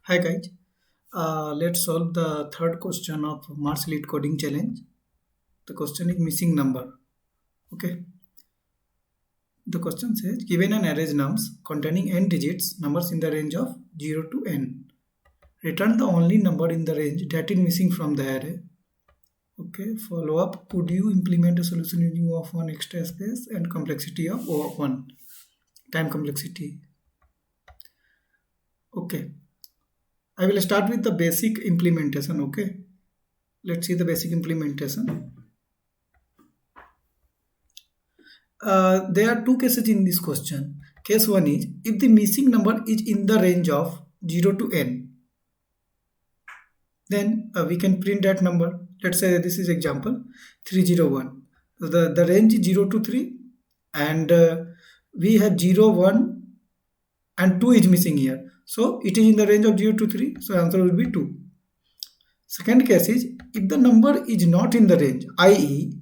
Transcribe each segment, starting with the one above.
Hi guys, let's solve the third question of Mars Lead Coding Challenge. The question is missing number. Okay, the question says given an array nums containing n digits, numbers in the range of 0 to n. Return the only number in the range that is missing from the array. Okay, follow up. Could you implement a solution using O of 1 extra space and complexity of O of 1? Time complexity. Okay, I will start with the basic implementation. Okay, let's see the basic implementation. There are two cases in this question. Case 1 is if the missing number is in the range of 0 to n, then we can print that number. Let's say this is example 301. So the range is 0 to 3 and we have 0, 1 and 2 is missing here. So it is in the range of 0 to 3. So answer will be 2. Second case is if the number is not in the range, i.e.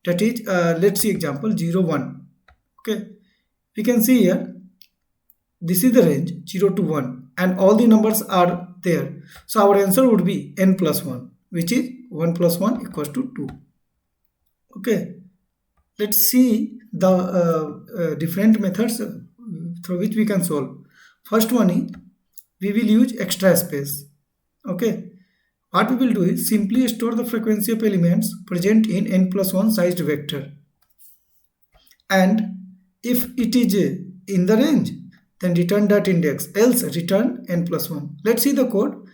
that is let's see example 0, 1. Okay, we can see here this is the range 0 to 1 and all the numbers are there. So our answer would be n plus 1, which is 1 plus 1 equals to 2. Okay, let's see the different methods through which we can solve. First one is we will use extra space. Okay, what we will do is simply store the frequency of elements present in n plus 1 sized vector, and if it is in the range, then return that index, else return n plus 1. Let's see the code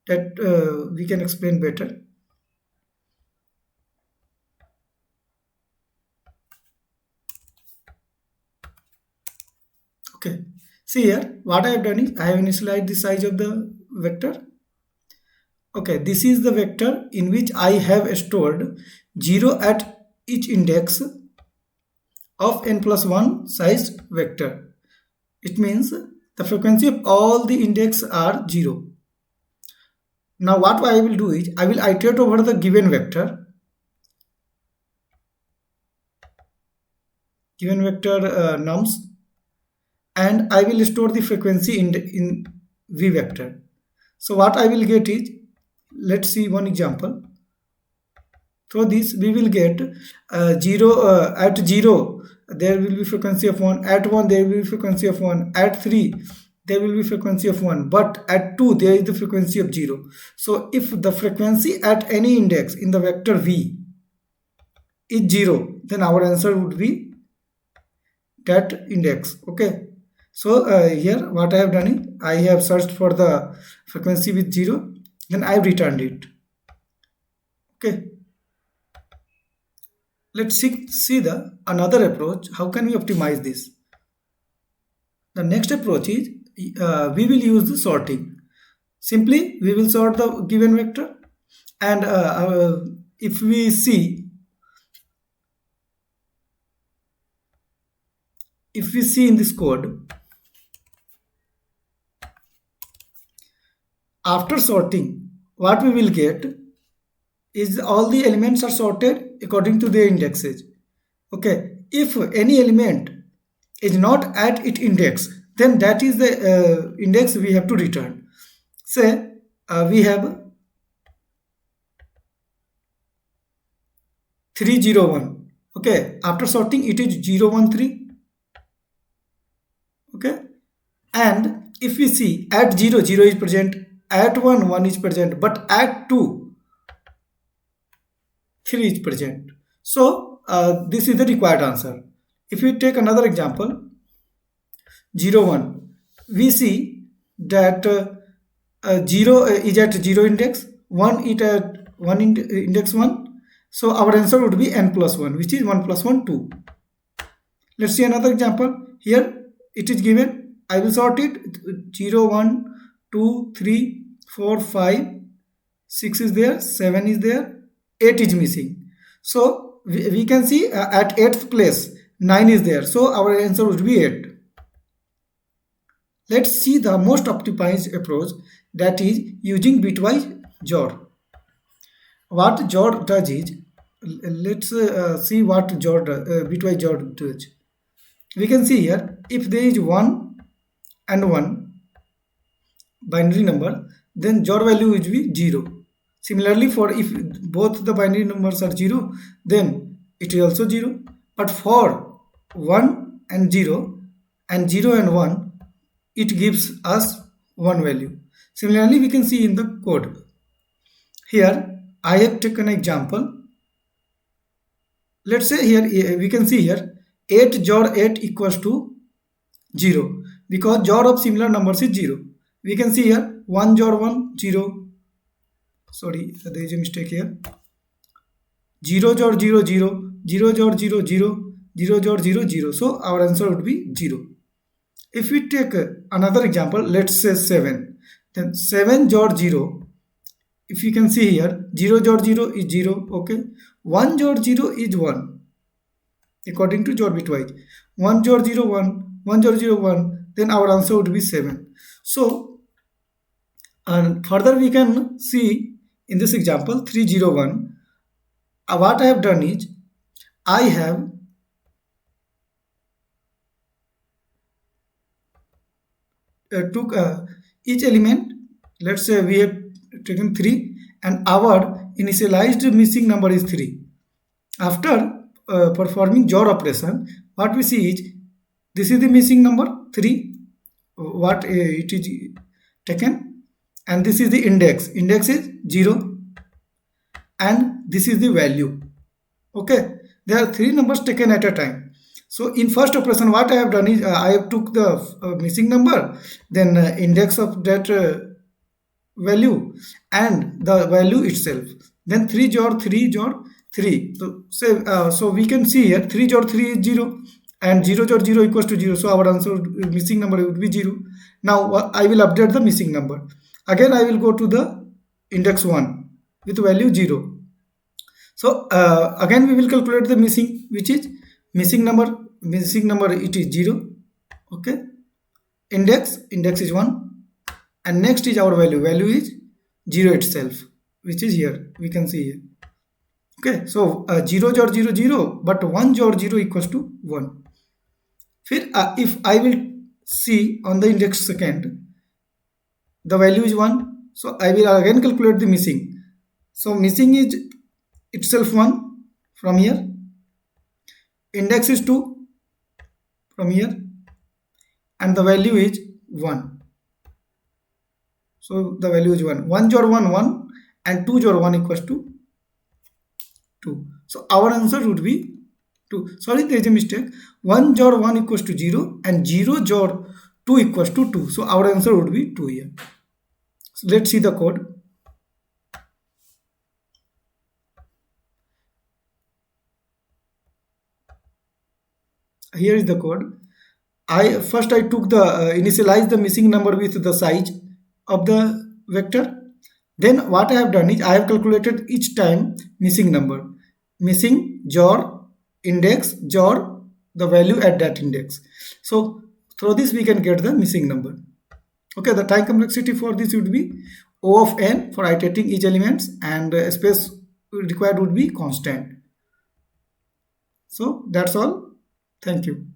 that we can explain better. Okay, see here what I have done is I have initialized the size of the vector. Okay, this is the vector in which I have stored 0 at each index of n plus 1 sized vector. It means the frequency of all the index are 0. Now what I will do is I will iterate over the given vector nums, and I will store the frequency in v vector. So what I will get is, let's see one example. Through this we will get 0 at 0 there will be frequency of 1, at 1 there will be frequency of 1, at 3 there will be frequency of 1, but at 2 there is the frequency of 0. So if the frequency at any index in the vector v is 0, then our answer would be that index. Okay, so here what I have done is I have searched for the frequency with 0, then I have returned it. Okay, let's see the another approach. How can we optimize this? The next approach is we will use the sorting. Simply we will sort the given vector, and if we see in this code, after sorting what we will get is all the elements are sorted according to their indexes. Okay, if any element is not at its index, then that is the index we have to return. Say we have 301. Okay, after sorting it is 013. Okay, and if we see at 0 0 is present, at 1 1 is present, but at 2 3 is present. So this is the required answer. If we take another example 01, we see that 0 is at 0 index, 1 is at 1 index 1. So our answer would be n plus 1, which is 1 plus 1 2. Let's see another example. Here it is given, I will sort it 0 1 2 3 4 5 6 is there, 7 is there, 8 is missing. So we can see at 8th place 9 is there, so our answer would be 8. Let's see the most optimized approach, that is using bitwise JOR. What JOR does is, let's see what bitwise JOR does. We can see here if there is 1 and 1, binary number, then JOR value will be 0. Similarly, for if both the binary numbers are 0, then it is also 0. But for 1 and 0 and 0 and 1, it gives us 1 value. Similarly, we can see in the code. Here, I have taken an example. Let's say here, we can see here 8 JOR 8 equals to 0, because JOR of similar numbers is 0. We can see here 1 JOR 1, 0. Sorry, there is a mistake here. 0 JOR 0, 0, 0 JOR 0, 0, 0 JOR 0, 0. So our answer would be 0. If we take another example, let's say 7. Then 7 JOR 0. If you can see here, 0 JOR 0 is 0. Okay. 1 JOR 0 is 1. According to JOR bitwise. 1 JOR 0, 1. 1 JOR 0, 1. Then our answer would be 7. So, and further we can see in this example 301. What I have done is, I have took each element. Let's say we have taken 3 and our initialized missing number is 3. After performing JOR operation, what we see is, this is the missing number 3, what it is taken, and this is the index. Index is 0 and this is the value. Okay, there are 3 numbers taken at a time. So in first operation, what I have done is, I have took the missing number, then index of that value and the value itself, then 3 JOR 3 JOR 3. So we can see here 3 JOR 3 is 0 and 0 JOR 0 equals to 0. So our answer missing number would be 0. Now I will update the missing number. Again I will go to the index 1 with value 0. So again we will calculate the missing, which is missing number it is 0. Okay, index is 1, and next is our value is 0 itself, which is here, we can see here. Okay, so 0 JOR 0, 0, but 1 JOR 0 equals to 1. If I will see on the index second, the value is 1, so I will again calculate the missing. So missing is itself 1 from here, index is 2 from here, and the value is 1. So the value is 1. 1 JOR 1, 1, and 2 JOR 1 equals to 2. So our answer would be 2. Sorry, there is a mistake. 1 JOR 1 equals to 0 and 0 JOR 2 equals to 2. So our answer would be 2 here. So let's see the code. Here is the code. First I took the initialize the missing number with the size of the vector. Then what I have done is, I have calculated each time missing number, missing JOR, index, JOR, the value at that index. So through this we can get the missing number. Okay, the time complexity for this would be O of n for iterating each elements, and space required would be constant. So that's all. Thank you.